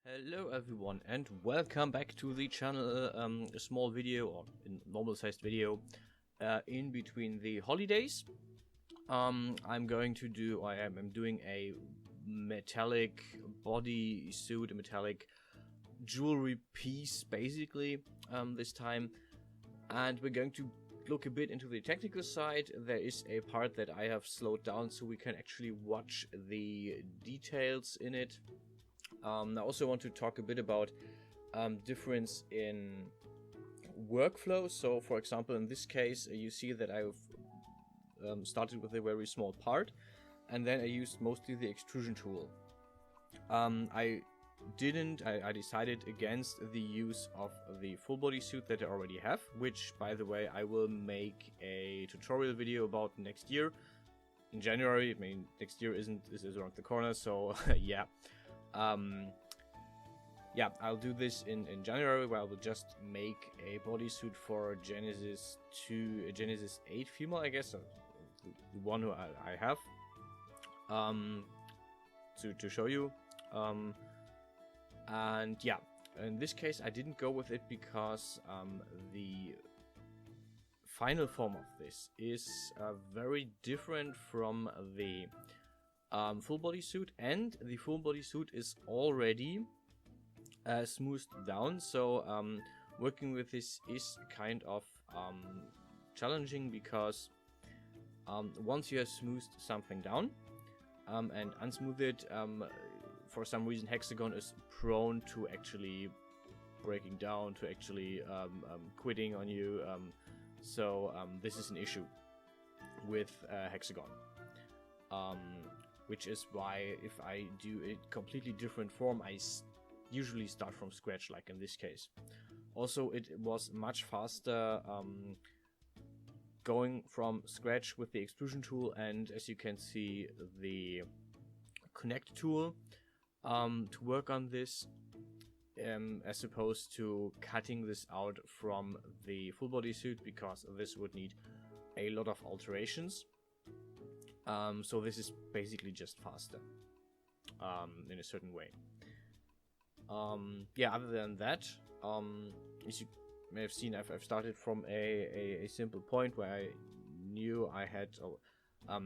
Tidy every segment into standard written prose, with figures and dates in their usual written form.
Hello everyone and welcome back to the channel. A small video or a normal sized video in between the holidays. I'm doing a metallic body suit, a metallic jewelry piece basically this time, and we're going to look a bit into the technical side. There is a part that I have slowed down so we can actually watch the details in it. I also want to talk a bit about difference in workflow. So for example, in this case, you see that I've started with a very small part, and then I used mostly the extrusion tool. I decided against the use of the full body suit that I already have, which by the way I will make a tutorial video about next year in January. I mean, next year is around the corner, so yeah. I'll do this in January, where I will just make a bodysuit for Genesis 2, Genesis 8 female, I guess, the one who I have, to show you. And yeah, in this case I didn't go with it because the final form of this is very different from the full body suit, and the full body suit is already smoothed down, so working with this is kind of challenging, because once you have smoothed something down and unsmooth it, for some reason Hexagon is prone to actually breaking down, to actually quitting on you, so this is an issue with Hexagon. Which is why if I do a completely different form, I usually start from scratch, like in this case. Also, it was much faster going from scratch with the extrusion tool, and as you can see, the connect tool to work on this, as opposed to cutting this out from the full body suit, because this would need a lot of alterations. So this is basically just faster in a certain way. Other than that, as you may have seen, I've started from a simple point where I knew I had I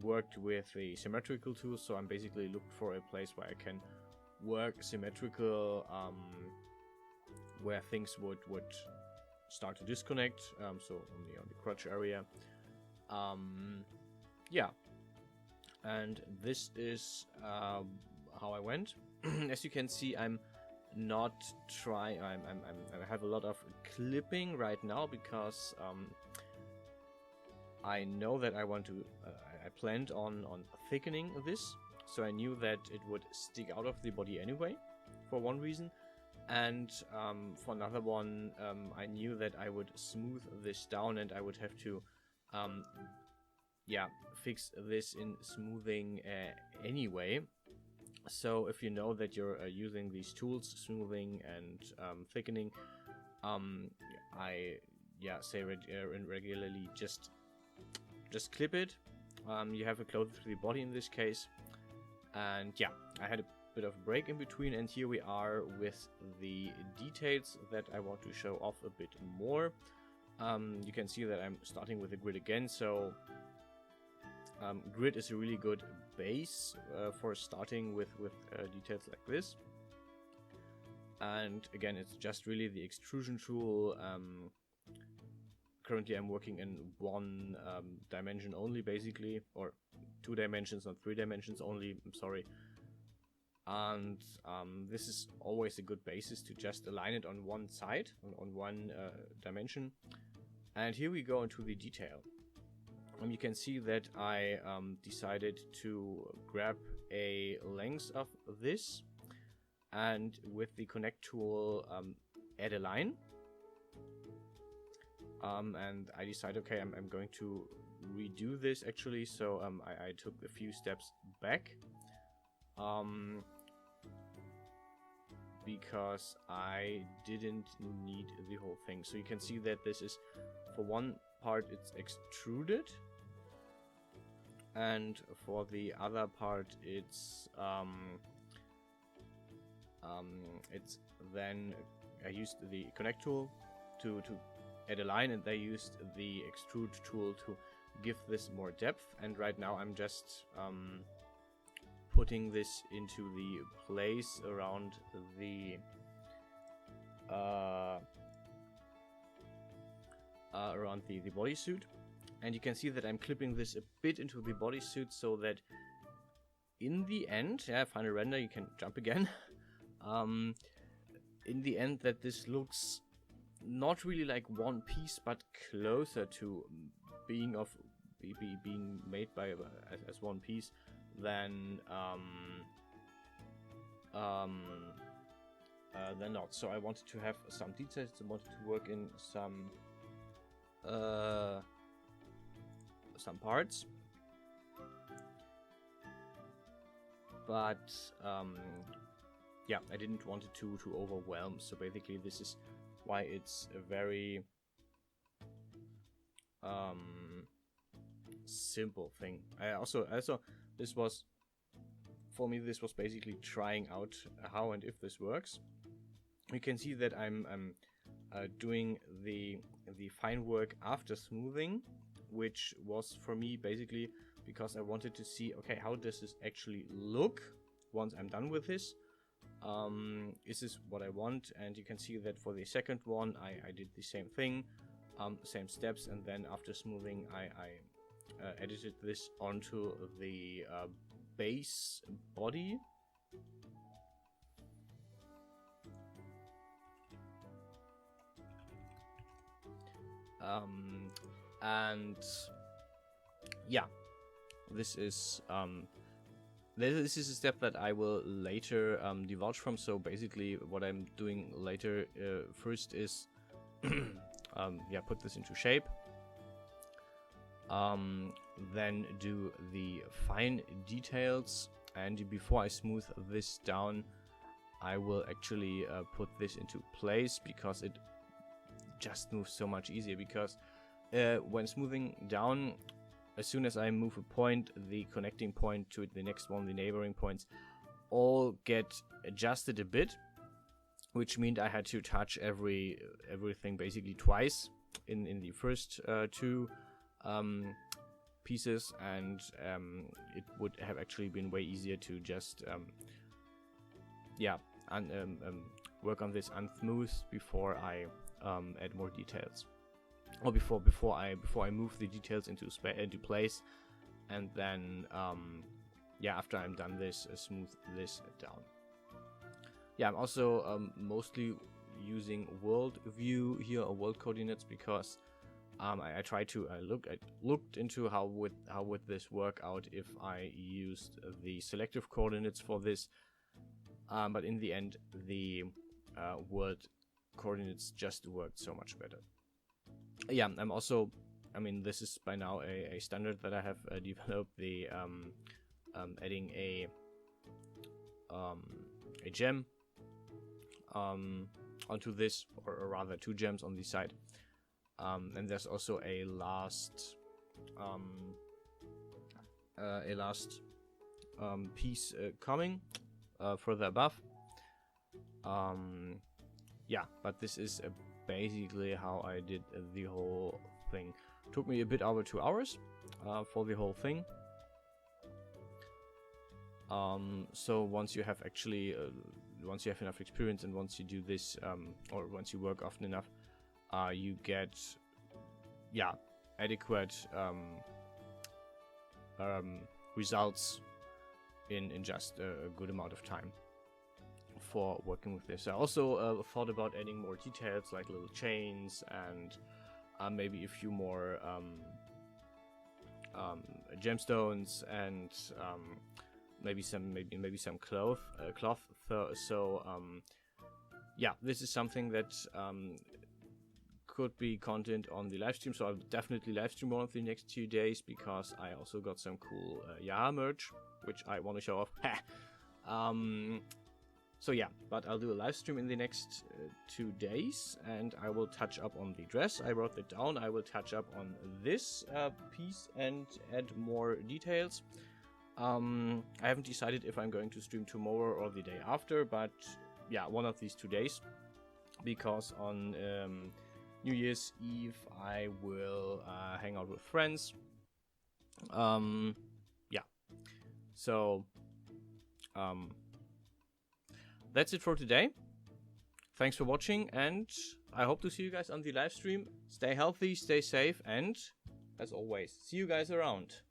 worked with a symmetrical tool, so I'm basically looked for a place where I can work symmetrical, where things would start to disconnect, so on the crotch area. And this is how I went. As you can see, I'm not trying. I have a lot of clipping right now, because I know that I want to. I planned on thickening this, so I knew that it would stick out of the body anyway, for one reason, and for another one, I knew that I would smooth this down, and I would have to fix this in smoothing anyway. So if you know that you're using these tools, smoothing and thickening, I say regularly just clip it. You have it closer to the body in this case, and yeah, I had a bit of a break in between, and here we are with the details that I want to show off a bit more. You can see that I'm starting with the grid again, so grid is a really good base for starting with details like this. And again, it's just really the extrusion tool. Currently I'm working in one dimension only, basically, or 2 dimensions, not 3 dimensions only, I'm sorry. And this is always a good basis to just align it on one side, on one dimension. And here we go into the detail. You can see that I decided to grab a length of this, and with the connect tool add a line. And I decided, okay, I'm going to redo this actually, so I took a few steps back, because I didn't need the whole thing. So you can see that this is, for one part it's extruded, and for the other part it's it's then I used the connect tool to add a line, and I used the extrude tool to give this more depth. And right now I'm just putting this into the place around the bodysuit. And you can see that I'm clipping this a bit into the bodysuit so that in the end, final render, you can jump again. In the end, that this looks not really like one piece, but closer to being being made by as one piece than not. So I wanted to have some details. I wanted to work in some parts, but yeah, I didn't want it to overwhelm. So basically, this is why it's a very simple thing. I also this was, for me, this was basically trying out how and if this works. You can see that I'm doing the fine work after smoothing, which was for me basically because I wanted to see, okay, how does this actually look once I'm done with this? Is this what I want? And you can see that for the second one I did the same thing, same steps, and then after smoothing I edited this onto the base body. And yeah, this is this is a step that I will later divulge from. So basically what I'm doing later first is yeah, put this into shape, then do the fine details, and before I smooth this down I will actually put this into place, because it just moves so much easier. Because when smoothing down, as soon as I move a point, the connecting point to the next one, the neighboring points, all get adjusted a bit, which meant I had to touch everything basically twice in the first two pieces, and it would have actually been way easier to just yeah, work on this unsmooth before I add more details, or before I move the details into place, and then yeah, after I'm done this, smooth this down. Yeah, I'm also mostly using world view here, or world coordinates, because I tried to looked into how would this work out if I used the selective coordinates for this, but in the end the world coordinates just worked so much better. Yeah, I'm also, I mean, this is by now a standard that I have developed, the adding a gem onto this, or rather two gems on the side, and there's also a last piece coming further above. Yeah, but this is basically how I did the whole thing. Took me a bit over 2 hours for the whole thing. So once you have actually once you have enough experience, and once you do this, or once you work often enough, you get, yeah, adequate results in just a good amount of time for working with this. I also thought about adding more details, like little chains, and maybe a few more gemstones, and maybe some cloth. So yeah, this is something that could be content on the live stream. So I'll definitely live stream one of the next 2 days, because I also got some cool Yaha merch, which I want to show off. So yeah, but I'll do a live stream in the next 2 days, and I will touch up on the dress. I wrote it down. I will touch up on this piece and add more details. I haven't decided if I'm going to stream tomorrow or the day after, but yeah, one of these 2 days, because on New Year's Eve I will hang out with friends. Yeah, so that's it for today. Thanks for watching, and I hope to see you guys on the live stream. Stay healthy, stay safe, and as always, see you guys around.